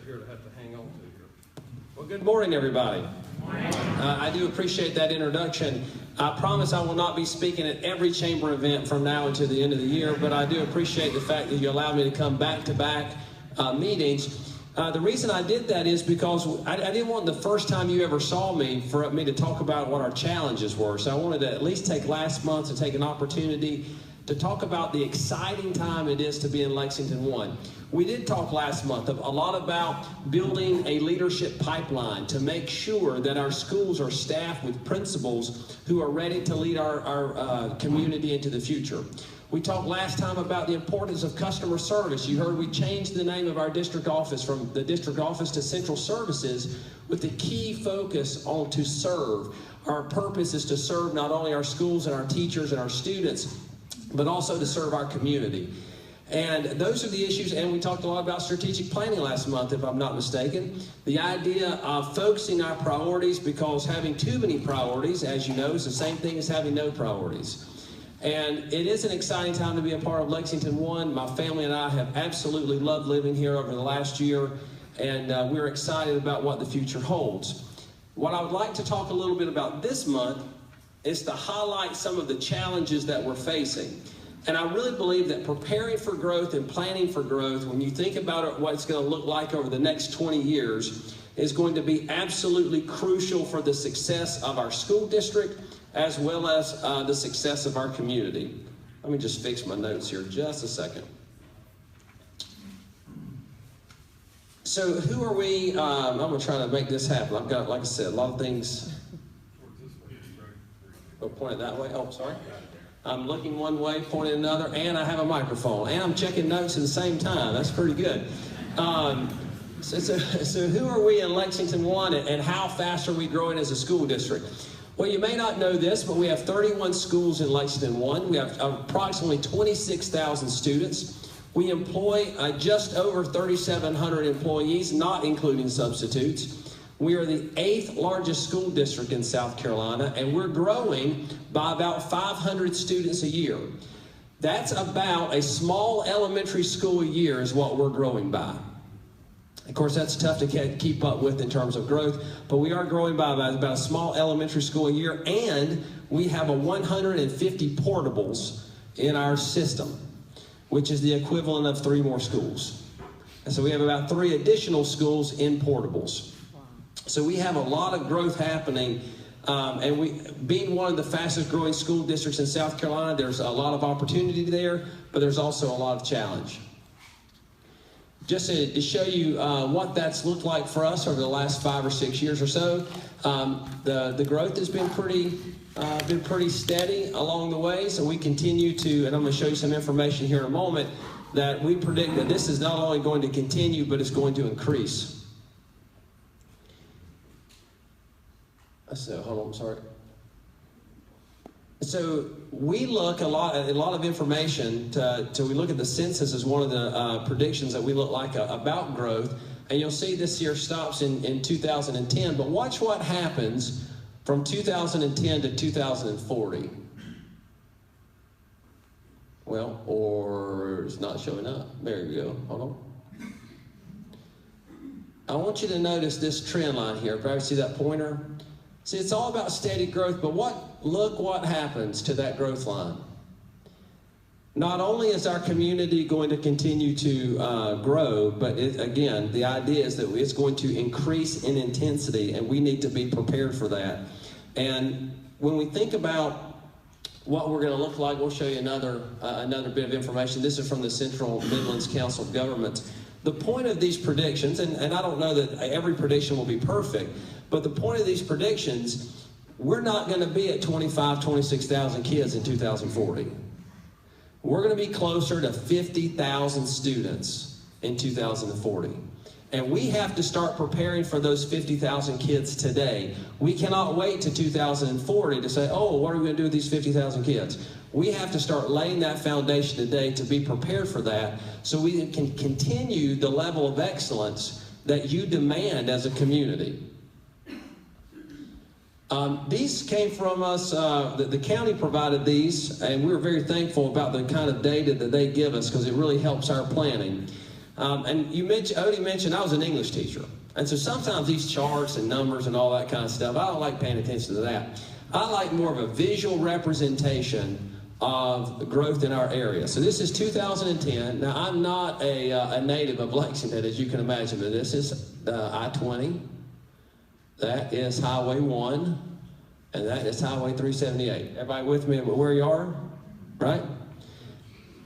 here to have to hang on to here. Well, good morning, everybody. I do appreciate that introduction. I promise I will not be speaking at every chamber event from now until the end of the year, but I do appreciate the fact that you allowed me to come back-to-back meetings. The reason I did that is because I didn't want the first time you ever saw me for me to talk about what our challenges were. So I wanted to at least take last month to take an opportunity to talk about the exciting time it is to be in Lexington 1. We did talk last month a lot about building a leadership pipeline to make sure that our schools are staffed with principals who are ready to lead our community into the future. We talked last time about the importance of customer service. You heard we changed the name of our district office from the district office to Central Services with the key focus on to serve. Our purpose is to serve not only our schools and our teachers and our students, but also to serve our community. And those are the issues, and we talked a lot about strategic planning last month, if I'm not mistaken. The idea of focusing our priorities, because having too many priorities, as you know, is the same thing as having no priorities. And it is an exciting time to be a part of Lexington 1. My family and I have absolutely loved living here over the last year, and we're excited about what the future holds. What I would like to talk a little bit about this month is to highlight some of the challenges that we're facing. And I really believe that preparing for growth and planning for growth, when you think about it, what it's going to look like over the next 20 years, is going to be absolutely crucial for the success of our school district as well as the success of our community. Let me just fix my notes here just a second. So who are we? I'm going to try to make this happen. I've got, like I said, a lot of things. Oh, point it that way? Oh, sorry. I'm looking one way, pointing another, and I have a microphone. And I'm checking notes at the same time. That's pretty good. So who are we in Lexington 1, and how fast are we growing as a school district? Well, you may not know this, but we have 31 schools in Lexington 1. We have approximately 26,000 students. We employ just over 3,700 employees, not including substitutes. We are the 8th largest school district in South Carolina, and we're growing by about 500 students a year. That's about a small elementary school a year is what we're growing by. Of course, that's tough to keep up with in terms of growth, but we are growing by about a small elementary school a year, and we have 150 portables in our system, which is the equivalent of 3 more schools. And so we have about 3 additional schools in portables. So we have a lot of growth happening, and being one of the fastest growing school districts in South Carolina, there's a lot of opportunity there, but there's also a lot of challenge. Just to show you what that's looked like for us over the last 5 or 6 years or so, the growth has been pretty steady along the way. So we continue to, and I'm going to show you some information here in a moment, that we predict that this is not only going to continue, but it's going to increase. So hold on, sorry. So we look a lot of information we look at the census as one of the predictions that we look like about growth, and you'll see this year stops in 2010. But watch what happens from 2010 to 2040. Well, or it's not showing up. There you go. Hold on. I want you to notice this trend line here. Probably see that pointer. See, it's all about steady growth, but look what happens to that growth line. Not only is our community going to continue to grow, but again, the idea is that it's going to increase in intensity, and we need to be prepared for that. And when we think about what we're going to look like, we'll show you another bit of information. This is from the Central Midlands Council of Governments. The point of these predictions, and I don't know that every prediction will be perfect, but the point of these predictions, we're not going to be at 26,000 kids in 2040. We're going to be closer to 50,000 students in 2040. And we have to start preparing for those 50,000 kids today. We cannot wait to 2040 to say, oh, what are we going to do with these 50,000 kids? We have to start laying that foundation today to be prepared for that, so we can continue the level of excellence that you demand as a community. These came from us, the county provided these, and we were very thankful about the kind of data that they give us because it really helps our planning. And Odie mentioned I was an English teacher. And so sometimes these charts and numbers and all that kind of stuff, I don't like paying attention to that. I like more of a visual representation of growth in our area. So this is 2010. Now, I'm not a native of Lexington, as you can imagine, but this is I-20. That is Highway 1, and that is Highway 378. Everybody with me where you are? Right?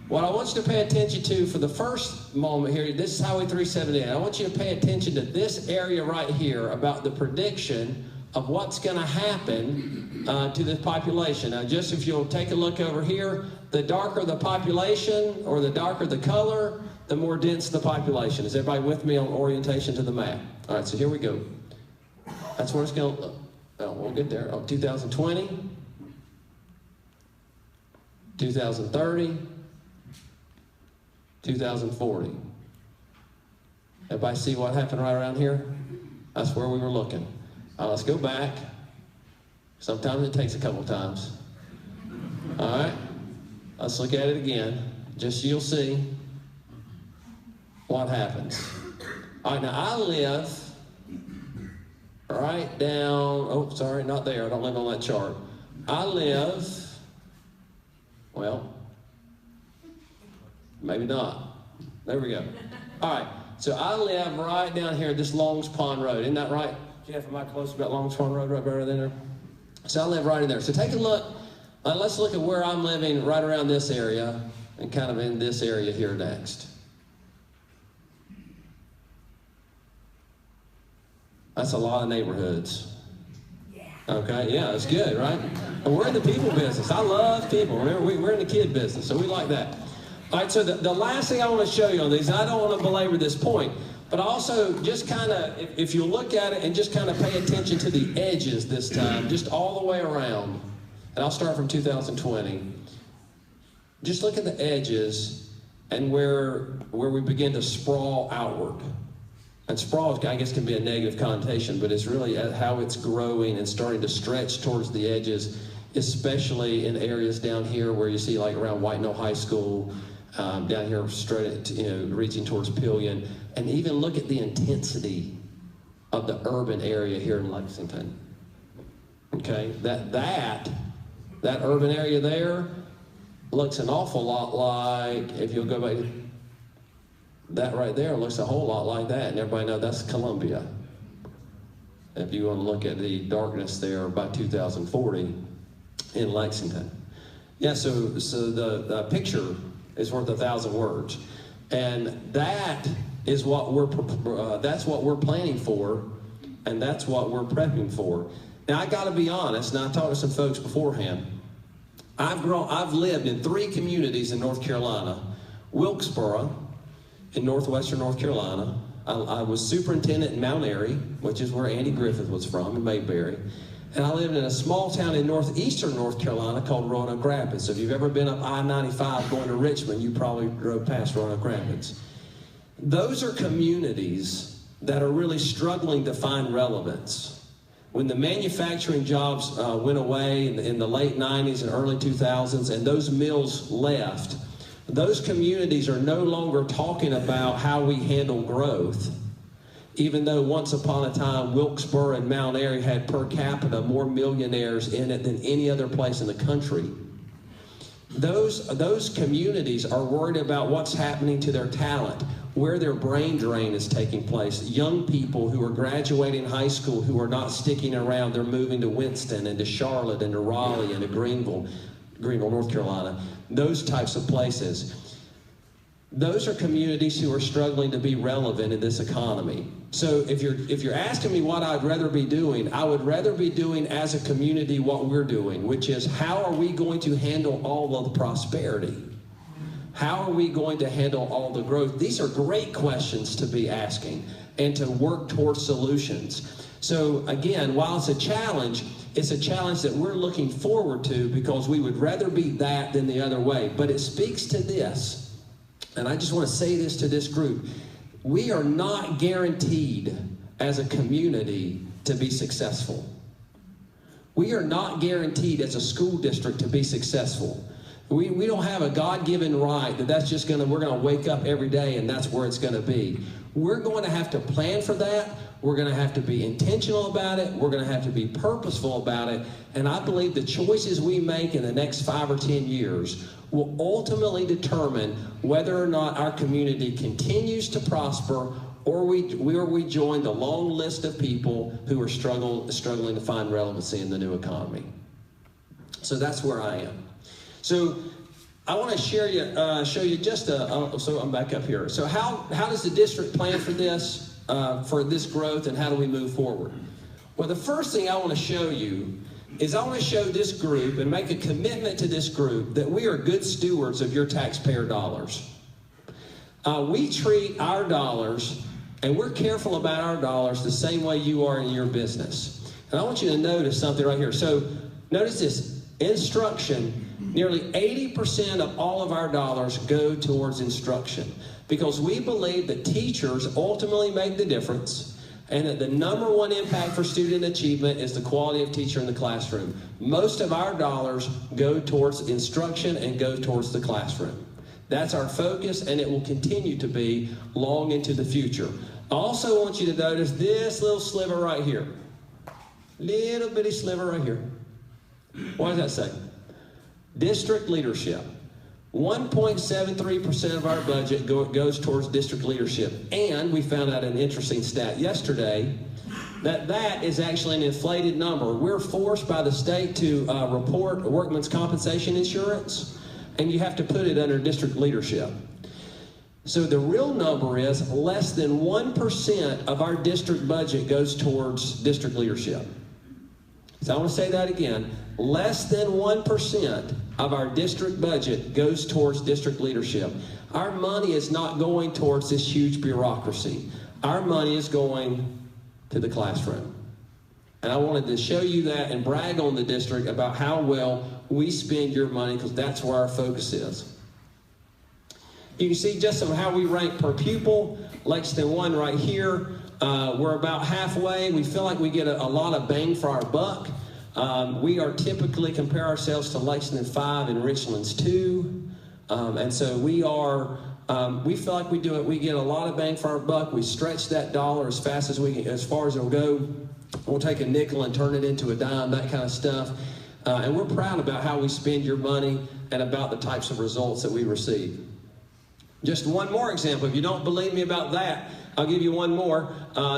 What I want you to pay attention to for the first moment here, this is Highway 378. I want you to pay attention to this area right here about the prediction of what's going to happen to the population. Now, just if you'll take a look over here, the darker the population or the darker the color, the more dense the population. Is everybody with me on orientation to the map? All right, so here we go. That's where it's going to look. Oh, we'll get there. Oh, 2020, 2030, 2040. Everybody see what happened right around here? That's where we were looking. Let's go back. Sometimes it takes a couple times. All right, let's look at it again. Just so you'll see what happens. All right, now I live right down, oh, sorry, not there. I don't live on that chart. I live, well, maybe not. There we go. All right, so I live right down here, this Longs Pond Road. Isn't that right, Jeff? Am I close about Longs Pond Road right there? So I live right in there. So take a look. Let's look at where I'm living right around this area and kind of in this area here next. That's a lot of neighborhoods. Okay, yeah, it's good, right? And we're in the people business. I love people. Remember, we're in the kid business, so we like that. All right, so the last thing I want to show you on these, I don't want to belabor this point, but also just kind of, if you look at it and just kind of pay attention to the edges this time, just all the way around, and I'll start from 2020. Just look at the edges and where we begin to sprawl outward. And sprawl, I guess, can be a negative connotation, but it's really how it's growing and starting to stretch towards the edges, especially in areas down here where you see like around White Knoll High School, down here straight, reaching towards Pillion, and even look at the intensity of the urban area here in Lexington. Okay, that urban area there looks an awful lot like, if you'll go back, that right there looks a whole lot like that, and everybody knows that's Columbia. If you want to look at the darkness there by 2040 in Lexington. Yeah, so the picture is worth 1,000 words, and that is what that's what we're planning for, and that's what we're prepping for. Now I got to be honest. Now I talked to some folks beforehand. I've lived in 3 communities in North Carolina: Wilkesboro, in northwestern North Carolina. I was superintendent in Mount Airy, which is where Andy Griffith was from, in Mayberry. And I lived in a small town in northeastern North Carolina called Roanoke Rapids. So if you've ever been up I-95 going to Richmond, you probably drove past Roanoke Rapids. Those are communities that are really struggling to find relevance. When the manufacturing jobs went away in the late 90s and early 2000s, and those mills left, those communities are no longer talking about how we handle growth, even though once upon a time Wilkesboro and Mount Airy had per capita more millionaires in it than any other place in the country. Those communities are worried about what's happening to their talent, where their brain drain is taking place. Young people who are graduating high school who are not sticking around, they're moving to Winston and to Charlotte and to Raleigh and to Greenville, North Carolina, those types of places. Those are communities who are struggling to be relevant in this economy. So if you're asking me what I'd rather be doing, I would rather be doing as a community what we're doing, which is how are we going to handle all of the prosperity? How are we going to handle all the growth? These are great questions to be asking and to work towards solutions. So again, while it's a challenge that we're looking forward to because we would rather be that than the other way. But it speaks to this, and I just want to say this to this group. We are not guaranteed as a community to be successful. We are not guaranteed as a school district to be successful. We don't have a God-given right that we're going to wake up every day and that's where it's going to be. We're going to have to plan for that. We're going to have to be intentional about it. We're going to have to be purposeful about it. And I believe the choices we make in the next 5 or 10 years will ultimately determine whether or not our community continues to prosper or we join the long list of people who are struggling to find relevancy in the new economy. So that's where I am. So I want to show you just so I'm back up here. So how does the district plan for this growth, and how do we move forward? Well, the first thing I want to show you is I want to show this group and make a commitment to this group that we are good stewards of your taxpayer dollars. We treat our dollars, and we're careful about our dollars the same way you are in your business. And I want you to notice something right here. So notice this, instruction. Nearly 80% of all of our dollars go towards instruction because we believe that teachers ultimately make the difference and that the number one impact for student achievement is the quality of teacher in the classroom. Most of our dollars go towards instruction and go towards the classroom. That's our focus, and it will continue to be long into the future. I also want you to notice this little sliver right here. Little bitty sliver right here. What does that say? District leadership. 1.73% of our budget goes towards district leadership. And we found out an interesting stat yesterday that is actually an inflated number. We're forced by the state to report workman's compensation insurance, and you have to put it under district leadership. So the real number is less than 1% of our district budget goes towards district leadership. So I want to say that again. Less than 1% of our district budget goes towards district leadership. Our money is not going towards this huge bureaucracy. Our money is going to the classroom. And I wanted to show you that and brag on the district about how well we spend your money, because that's where our focus is. You can see just how we rank per pupil. Lexington 1 right here. We're about halfway. We feel like we get a lot of bang for our buck. We are typically compare ourselves to Lexington 5 and Richland's 2. And so we feel like we get a lot of bang for our buck. We stretch that dollar as fast as as far as it'll go. We'll take a nickel and turn it into a dime, that kind of stuff. And we're proud about how we spend your money and about the types of results that we receive. Just one more example. If you don't believe me about that, I'll give you one more.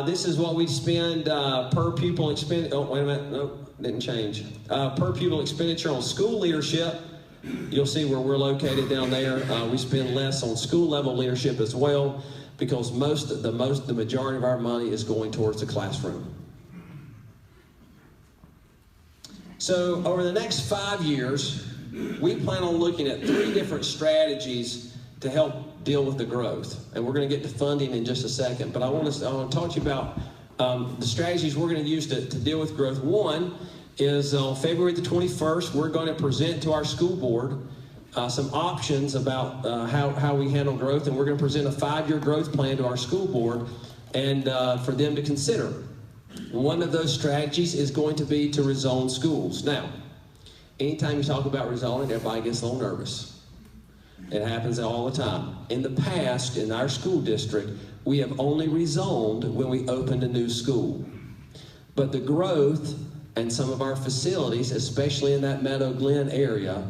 This is what we spend per pupil expenditure. Oh, wait a minute. Nope, didn't change. Per pupil expenditure on school leadership. You'll see where we're located down there. We spend less on school level leadership as well, because the majority of our money is going towards the classroom. So over the next 5 years, we plan on looking at 3 different strategies to help deal with the growth. And we're going to get to funding in just a second. But I want to talk to you about the strategies we're going to use to deal with growth. One is on February the 21st, we're going to present to our school board some options about how we handle growth. And we're going to present a 5-year growth plan to our school board and for them to consider. One of those strategies is going to be to rezone schools. Now, anytime you talk about rezoning, everybody gets a little nervous. It happens all the time. In the past, in our school district, we have only rezoned when we opened a new school. But the growth and some of our facilities, especially in that Meadow Glen area,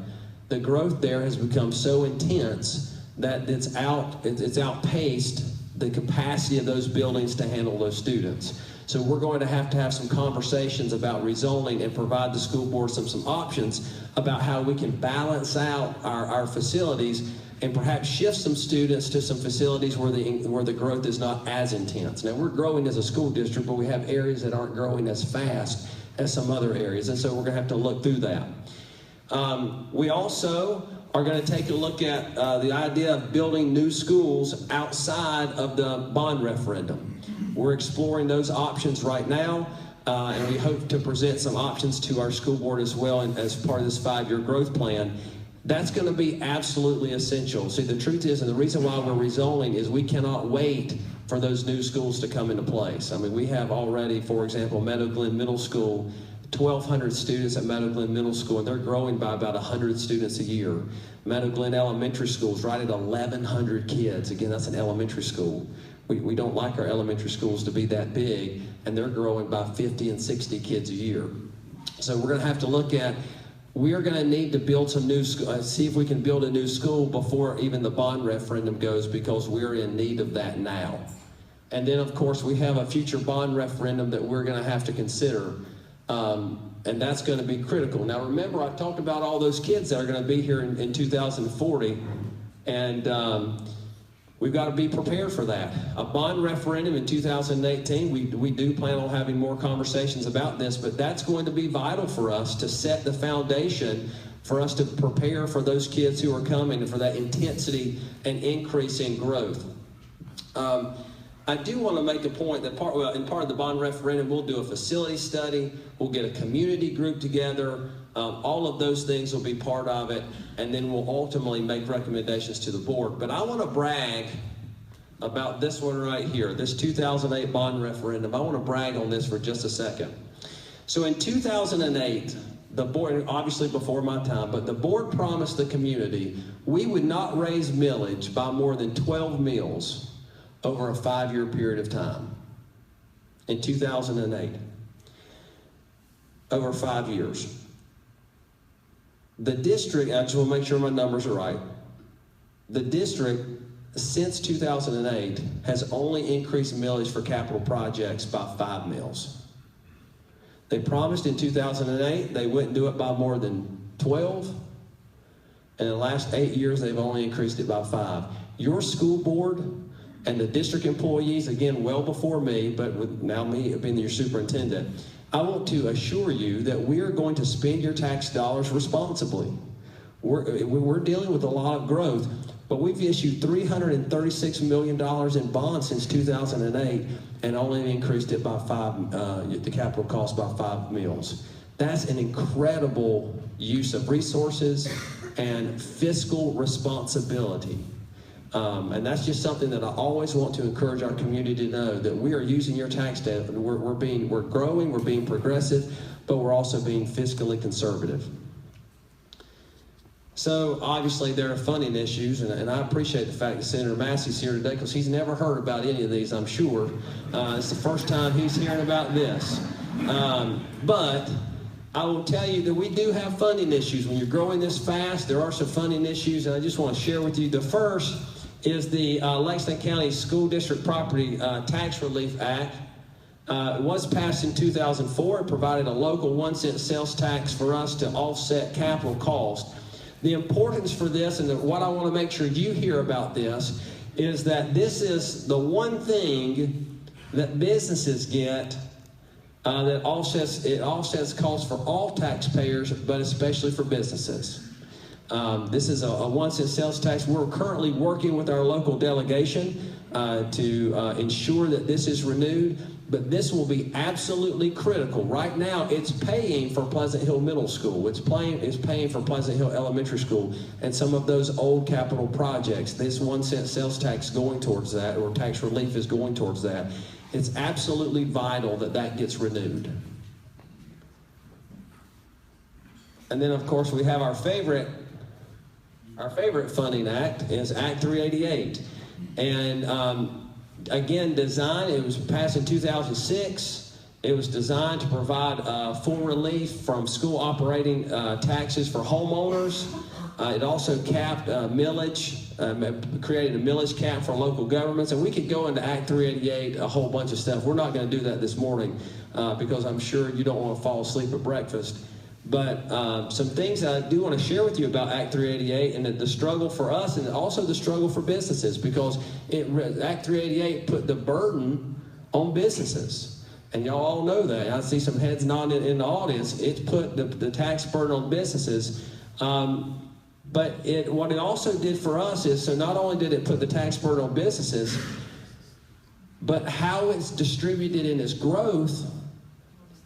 the growth there has become so intense that it's outpaced the capacity of those buildings to handle those students. So we're going to have some conversations about rezoning and provide the school board some options about how we can balance out our facilities and perhaps shift some students to some facilities where the growth is not as intense. Now, we're growing as a school district, but we have areas that aren't growing as fast as some other areas, and so we're going to have to look through that. We also are going to take a look at the idea of building new schools outside of the bond referendum. We're exploring those options right now, and we hope to present some options to our school board as well and as part of this 5-year growth plan. That's going to be absolutely essential. See, the truth is, and the reason why we're rezoning is we cannot wait for those new schools to come into place. I mean, we have already, for example, Meadow Glen Middle School 1,200 students at Meadow Glen Middle School, and they're growing by about 100 students a year. Meadow Glen Elementary School is right at 1,100 kids. Again, that's an elementary school. We don't like our elementary schools to be that big, and they're growing by 50 and 60 kids a year. So we're going to have to look at, we're going to need to build some new see if we can build a new school before even the bond referendum goes, because we're in need of that now. And then, of course, we have a future bond referendum that we're going to have to consider, and that's going to be critical. Now, remember, I talked about all those kids that are going to be here in 2040, and we've got to be prepared for that. A bond referendum in 2018, we do plan on having more conversations about this, but that's going to be vital for us to set the foundation for us to prepare for those kids who are coming and for that intensity and increase in growth. I do want to make a point that in part of the bond referendum, we'll do a facility study, we'll get a community group together, all of those things will be part of it, and then we'll ultimately make recommendations to the board. But I want to brag about this one right here, this 2008 bond referendum. I want to brag on this for just a second. So in 2008, the board, obviously before my time, but the board promised the community we would not raise millage by more than 12 mills over a 5-year period of time. In 2008, over 5 years. The district, I just want to make sure my numbers are right, the district since 2008 has only increased millage for capital projects by 5 mills. They promised in 2008 they wouldn't do it by more than 12. And in the last 8 years, they've only increased it by 5. Your school board and the district employees, again, well before me, but with now me being your superintendent, I want to assure you that we are going to spend your tax dollars responsibly. We're dealing with a lot of growth, but we've issued $336 million in bonds since 2008 and only increased it by the capital cost by 5 mills. That's an incredible use of resources and fiscal responsibility. And that's just something that I always want to encourage our community to know, that we are using your tax debt. We're growing, we're being progressive, but we're also being fiscally conservative. So obviously there are funding issues, and I appreciate the fact that Senator Massey's here today, because he's never heard about any of these, I'm sure. It's the first time he's hearing about this. But I will tell you that we do have funding issues. When you're growing this fast, there are some funding issues, and I just want to share with you. The first is the Lexington County School District Property Tax Relief Act. It was passed in 2004. It provided a local 1-cent sales tax for us to offset capital costs. The importance for this, and what I want to make sure you hear about this, is that this is the one thing that businesses get that offsets costs for all taxpayers, but especially for businesses. This is a 1-cent sales tax. We're currently working with our local delegation to ensure that this is renewed, but this will be absolutely critical. Right now, it's paying for Pleasant Hill Middle School. It's paying for Pleasant Hill Elementary School and some of those old capital projects. This 1-cent sales tax going towards that, or tax relief is going towards that. It's absolutely vital that that gets renewed. And then, of course, we have our favorite funding act is Act 388. And again, it was passed in 2006. It was designed to provide full relief from school operating taxes for homeowners. It also capped millage, created a millage cap for local governments. And we could go into Act 388, a whole bunch of stuff. We're not going to do that this morning because I'm sure you don't want to fall asleep at breakfast. But some things that I do want to share with you about Act 388 and the struggle for us, and also the struggle for businesses, because Act 388 put the burden on businesses. And y'all all know that. I see some heads nodding in the audience. It's put the tax burden on businesses. But what it also did for us is, so not only did it put the tax burden on businesses, but how it's distributed in its growth.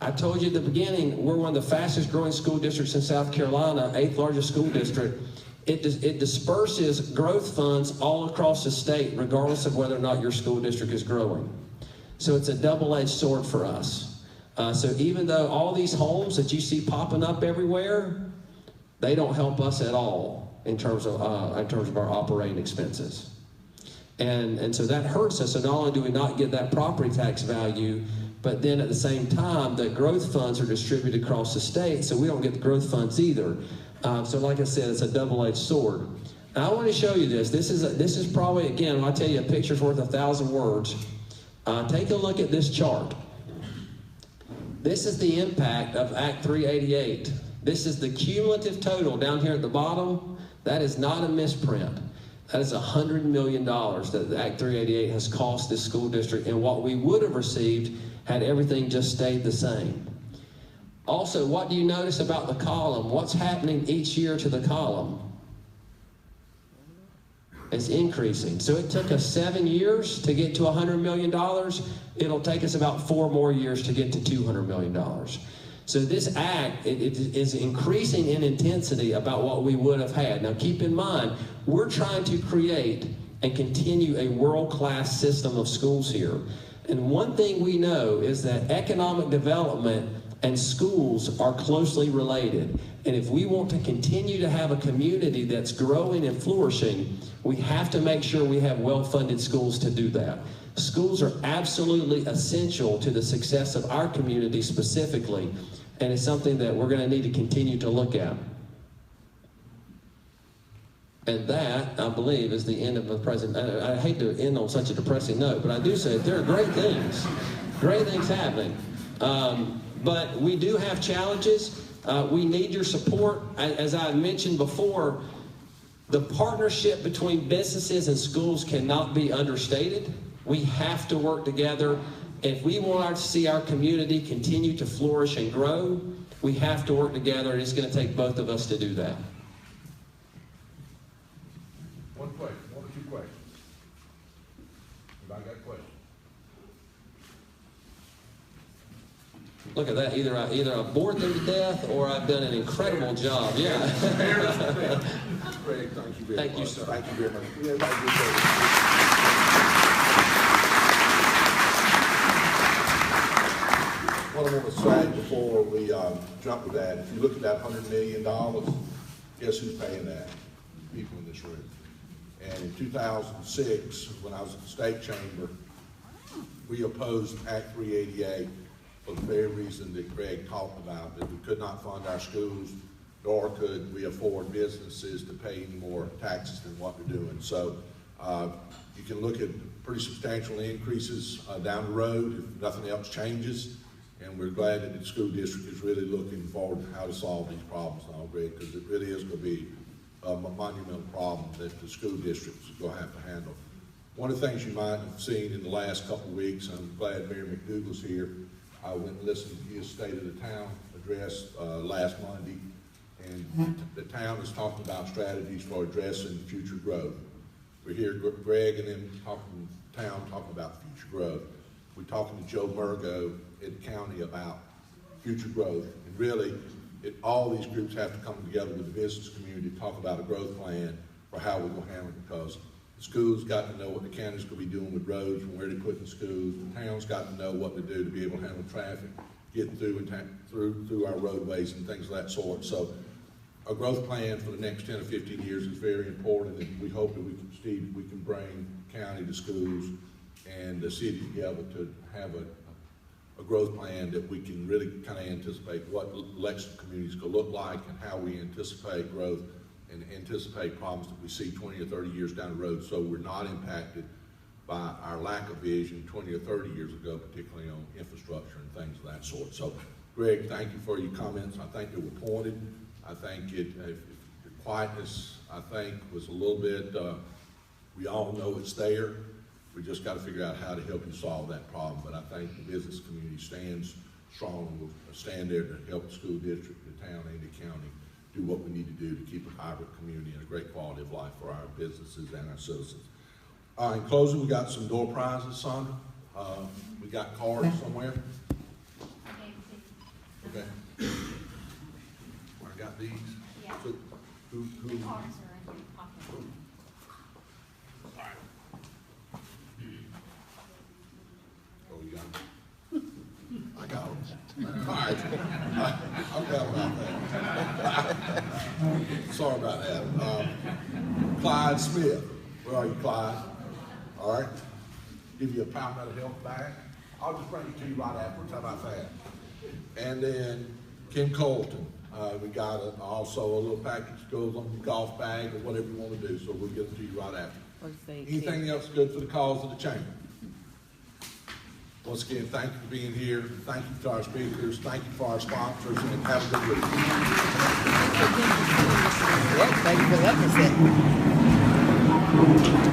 I told you at the beginning, we're one of the fastest growing school districts in South Carolina, 8th largest school district. It disperses growth funds all across the state, regardless of whether or not your school district is growing. So it's a double-edged sword for us. So even though all these homes that you see popping up everywhere, they don't help us at all in terms of our operating expenses. And so that hurts us. So not only do we not get that property tax value, but then at the same time, the growth funds are distributed across the state, so we don't get the growth funds either. So like I said, it's a double-edged sword. And I want to show you this. This is probably, again, when I tell you a picture's worth 1,000 words, take a look at this chart. This is the impact of Act 388. This is the cumulative total down here at the bottom. That is not a misprint. That is $100 million that Act 388 has cost this school district, and what we would have received had everything just stayed the same. Also, what do you notice about the column? What's happening each year to the column? It's increasing. So it took us 7 years to get to $100 million. It'll take us about 4 more years to get to $200 million. So this act, it is increasing in intensity about what we would have had. Now keep in mind, we're trying to create and continue a world-class system of schools here. And one thing we know is that economic development and schools are closely related. And if we want to continue to have a community that's growing and flourishing, we have to make sure we have well-funded schools to do that. Schools are absolutely essential to the success of our community specifically, and it's something that we're going to need to continue to look at. And that, I believe, is the end of the presentation. I hate to end on such a depressing note, but I do say there are great things happening. But we do have challenges. We need your support. As I mentioned before, the partnership between businesses and schools cannot be understated. We have to work together. If we want to see our community continue to flourish and grow, we have to work together, and it's going to take both of us to do that. One or two questions. Anybody got a question? Look at that. Either I bored them to death or I've done an incredible job. Yeah. Greg, thank you very much. Thank you, sir. Thank you very much. Everybody give Greg. What I want to say before we jump to that, if you look at that $100 million, guess who's paying that? People in this room. And in 2006, when I was at the state chamber, we opposed Act 388 for the very reason that Greg talked about, that we could not fund our schools, nor could we afford businesses to pay any more taxes than what they're doing. So you can look at pretty substantial increases down the road if nothing else changes. And we're glad that the school district is really looking forward to how to solve these problems now, Greg, because it really is going to be a monumental problem that the school district is going to have to handle. One of the things you might have seen in the last couple of weeks, I'm glad Mayor McDougal's here. I went and listened to his State of the Town address last Monday, and the town is talking about strategies for addressing future growth. We hear Greg and them talking about future growth. We're talking to Joe Murgo in the county about future growth, and really, all these groups have to come together with the business community to talk about a growth plan for how we're going to handle it, because the schools got to know what the county's going to be doing with roads and where they're putting schools. The town's got to know what to do to be able to handle traffic, getting through our roadways and things of that sort. So a growth plan for the next 10 or 15 years is very important, and we hope that we can bring county, the schools, and the city together to have a growth plan that we can really kind of anticipate what Lexington community is going to look like and how we anticipate growth and anticipate problems that we see 20 or 30 years down the road, so we're not impacted by our lack of vision 20 or 30 years ago, particularly on infrastructure and things of that sort. So, Greg, thank you for your comments. I think they were pointed. I think the quietness, I think, was a little bit, we all know it's there. We just got to figure out how to help you solve that problem. But I think the business community stands strong and will stand there to help the school district, the town, and the county do what we need to do to keep a vibrant community and a great quality of life for our businesses and our citizens. In closing, we got some door prizes, Sandra. We got cards somewhere. Okay. I got these. Yeah. So, who? The cards are in your pocket. Oh, you got them. I got them. All right. I'm glad about that. Sorry about that. Clyde Smith. Where are you, Clyde? All right. Give you a palmetto health bag. I'll just bring it to you right afterwards. How about that? And then Kim Colton. We got also a little package that goes on your golf bag or whatever you want to do. So we'll get it to you right after. Anything else good for the cause of the chamber? Once again, thank you for being here. Thank you to our speakers. Thank you for our sponsors, and have a good week. Well, thank you for letting us sit.